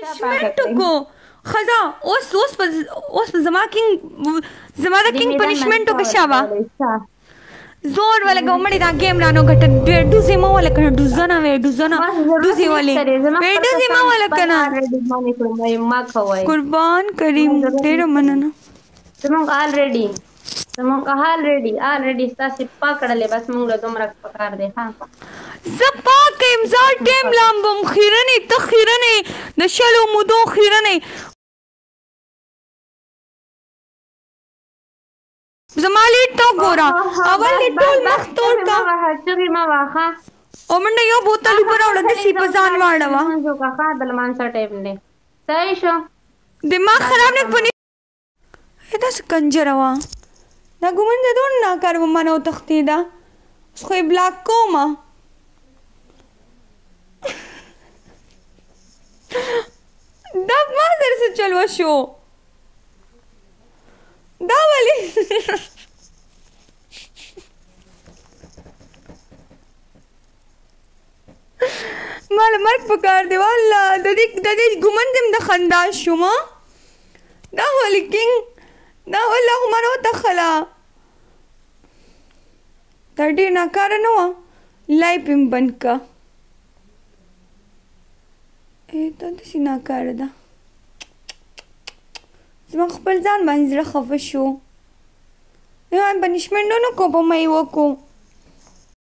پنشمنټ کو خزا اوس زما کینګ پنشمنټ کو شابه زور ولا ګومړی دا گیم رانو غټ ډوزي ما ولا کنه ډوزنا ډوزي ولی ډوزي ما ولا کنه قربان کریم ډېر مننه زمونږ الریډي ستاسې پکړلې بس مونږ له دومره پکار دی ها زه پاک یم زه ټیم لامبم خیرنې ته خیرنې د شلو مودو خیرنې زما لیډ ته وګوره اول لیډ ټول مخ تور کا او منډه یو بوتل اوبه راوړه داسې په ځان واړوه دماغ خراب نه پنې داسې کنجره وه دا ګومن د دونه ناکار به مانه وتښتېده اوس خو یې بلاک کومه دا ما سره څه چل وشو دا ولې ماله مرګ پکار دی والله د دې ګومند یم د خندا شوم دا ولې کینګ دا والله خو مانه وتښله دا ډېر ناکاره نه وه لایف یې بند که دا داسې ناکاره ده زما خپل ځان باندې زړه خفه شو پنشمنټ نه کو په ما یې وکړو